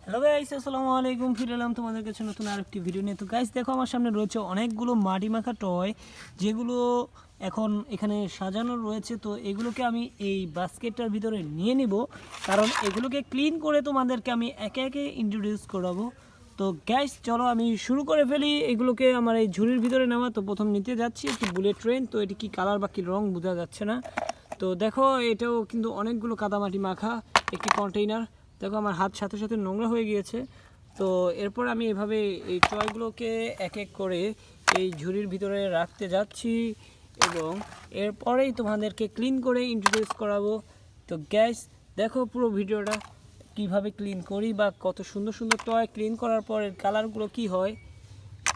Hello guys, আসসালামু আলাইকুম। ফিরে এলাম তোমাদের কাছে নতুন আরেকটি ভিডিও নিয়ে। তো গাইস দেখো, আমার সামনে রয়েছে অনেকগুলো মাটি মাখা টয়, যেগুলো এখন এখানে সাজানো রয়েছে। তো এগুলোকে আমি এই বাস্কেটটার ভিতরে নিয়ে নিব, কারণ এগুলোকে ক্লিন করে তোমাদেরকে আমি একে একে ইন্ট্রোডিউস করাবো। তো গাইস চলো আমি শুরু করে ফেলি এগুলোকে আমার এই ঝুড়ির ভিতরে নেওয়া। তো প্রথম নিতে যাচ্ছি একটি বুলেট ট্রেন। তো এটি কি কালার বা কি রং বোঝা যাচ্ছে না। তো দেখো, এটাও কিন্তু অনেকগুলো কাদামাটি মাখা একটি কন্টেইনার। দেখো আমার হাত সাথে সাথে নোংরা হয়ে গিয়েছে। তো এরপর আমি এভাবে এই টয়গুলোকে এক এক করে এই ঝুড়ির ভিতরে রাখতে যাচ্ছি, এবং এরপরেই তোমাদেরকে ক্লিন করে ইন্ট্রোডিউস করাবো। তো গ্যাস দেখো পুরো ভিডিওটা কিভাবে ক্লিন করি, বা কত সুন্দর সুন্দর টয় ক্লিন করার পর এর কালারগুলো কি হয়।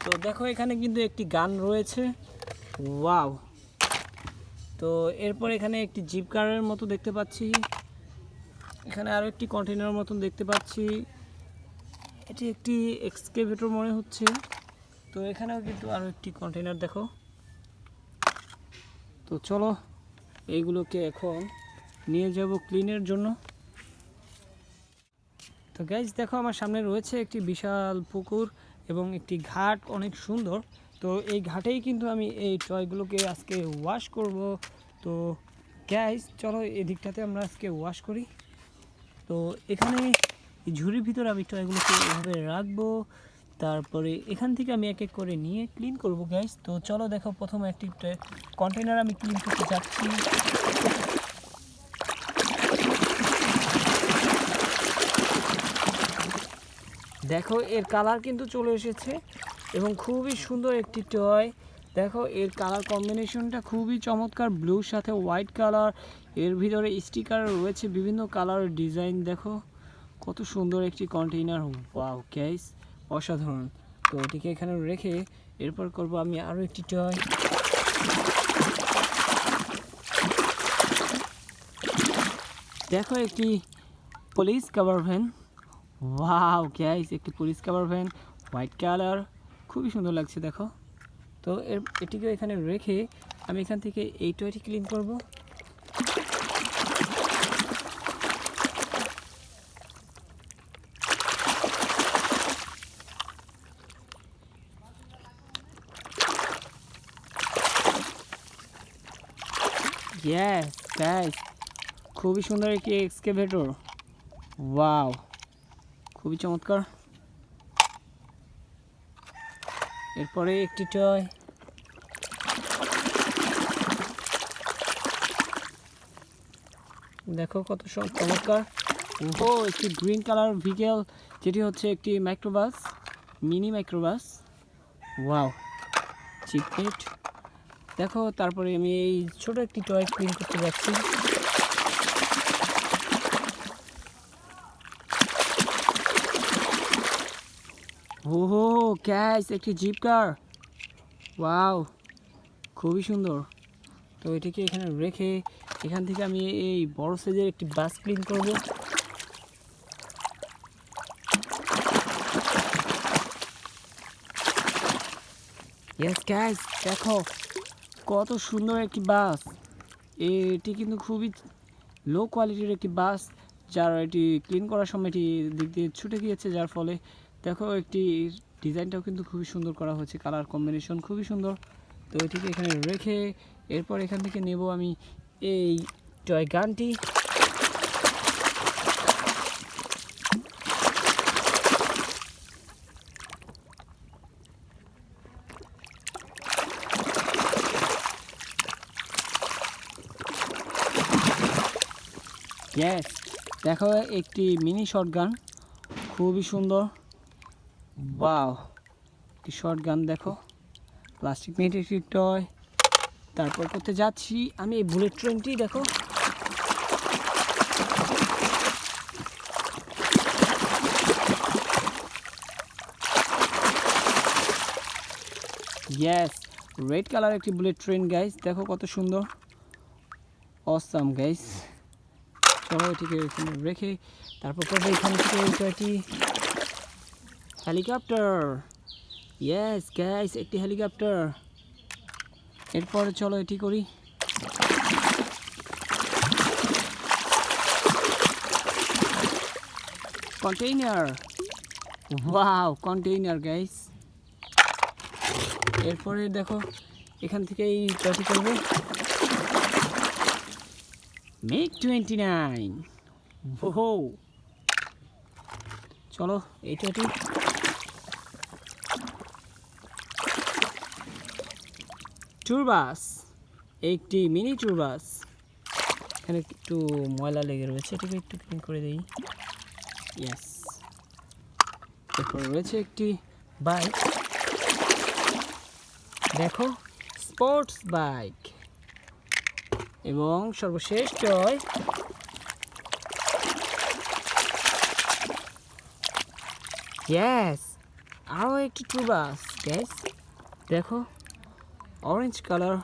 তো দেখো এখানে কিন্তু একটি গান রয়েছে, ওয়াও। তো এরপর এখানে একটি জিপ কারের মতো দেখতে পাচ্ছি, এখানে আরও একটি কন্টেইনার মতন দেখতে পাচ্ছি, এটি একটি এক্সকেভেটর মনে হচ্ছে। তো এখানেও কিন্তু আরও একটি কন্টেইনার দেখো। তো চলো এইগুলোকে এখন নিয়ে যাব ক্লিনের জন্য। তো গাইজ দেখো, আমার সামনে রয়েছে একটি বিশাল পুকুর এবং একটি ঘাট, অনেক সুন্দর। তো এই ঘাটেই কিন্তু আমি এই টয়গুলোকে আজকে ওয়াশ করব। তো গাইজ চলো এদিকটাতে আমরা আজকে ওয়াশ করি। তো এখানে এই ঝুড়ির ভিতরে আমি টয়গুলোকে এভাবে রাখবো, তারপরে এখান থেকে আমি এক এক করে নিয়ে ক্লিন করব গাইস। তো চলো দেখো, প্রথমে একটি কন্টেইনার আমি ক্লিন করতে যাচ্ছি। দেখো এর কালার কিন্তু চলে এসেছে, এবং খুবই সুন্দর একটি টয়। দেখো এর কালার কম্বিনেশনটা খুবই চমৎকার, ব্লুর সাথে হোয়াইট কালার। এর ভিতরে স্টিকার রয়েছে বিভিন্ন কালার ডিজাইন। দেখো কত সুন্দর একটি কন্টেইনার, ওয়াও গাইস, অসাধারণ। তো এটিকে এখানে রেখে এরপর করব আমি আরও একটি টয়। দেখো একটি police cover van, wow guys, একটি police cover van, white colour, খুবই সুন্দর লাগছে দেখো। তো এটিকে এখানে রেখে আমি এখান থেকে এই টয়টি ক্লিন করব। ইয়েস গাইস, খুবই সুন্দর একটি এক্সকেভেটর, ওয়াও, খুবই চমৎকার। এরপরে একটি টয়, দেখো কত চমৎকার। ও একটি গ্রিন কালার ভেহিকেল, যেটি হচ্ছে একটি মাইক্রোবাস, মিনি মাইক্রোবাস, ওয়াও, চিপকেট। দেখো তারপরে আমি এই ছোট একটি টয় ক্লিন করতে যাচ্ছি। ওহো গ্যাস, একটি জিপ কার, ওয়াও, খুবই সুন্দর। তো এটিকে এখানে রেখে এখান থেকে আমি এই বড় সাইজের একটি বাস ক্লিন করব। ইয়েস গাইস, দেখো কত সুন্দর একটি বাস। এটি কিন্তু খুবই লো কোয়ালিটির একটি বাস, যার এটি ক্লিন করার সময় এটি দিক দিয়ে ছুটে গিয়েছে, যার ফলে দেখো একটি ডিজাইনটাও কিন্তু খুবই সুন্দর করা হয়েছে, কালার কম্বিনেশন খুবই সুন্দর। তো এটিকে এখানে রেখে এরপর এখান থেকে নেব আমি এই টয় গানটি। ইয়েস, দেখো একটি মিনি শটগান, খুবই সুন্দর, ওয়াও, একটি শটগান দেখো, প্লাস্টিক মেট একটি টয়। তারপর করতে যাচ্ছি আমি এই বুলেট ট্রেনটি, দেখো ইয়েস, রেড কালার একটি বুলেট ট্রেন গাইস, দেখো কত সুন্দর, অসাম গাইস। চলো এটিকে এখানে রেখে তারপর করবো এখান থেকে এটি হেলিকপ্টার, ইয়েস গাইস, একটি হেলিকপ্টার। এরপরে চলো এটি করি। Container, wow container guys. এরপরে দেখো এখান থেকে এই টয়টি করবে মিগ 29। ওহো চলো এই টয়টি। টুরবাস, একটি মিনি টুরবাস। এখানে একটু ময়লা লেগে রয়েছে, এটাকে একটু ক্লিন করে দিই। ইয়েস। এরপর রয়েছে একটি বাইক, দেখো স্পোর্টস বাইক। এবং সর্বশেষ টয় ইয়েস, আরও একটি টুরবাস গ্যাস, দেখো অরেঞ্জ কালার,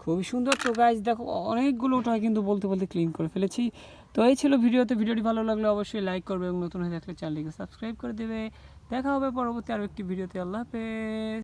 খুবই সুন্দর। তো গাইজ দেখো অনেকগুলো টয় কিন্তু বলতে বলতে ক্লিন করে ফেলেছি। তো এই ছিল ভিডিওতে। ভিডিওটি ভালো লাগলে অবশ্যই লাইক করবে এবং নতুন হয়ে থাকলে চ্যানেলটিকে সাবস্ক্রাইব করে দেবে। দেখা হবে পরবর্তী আরও একটি ভিডিওতে। আল্লাহ হাফেজ।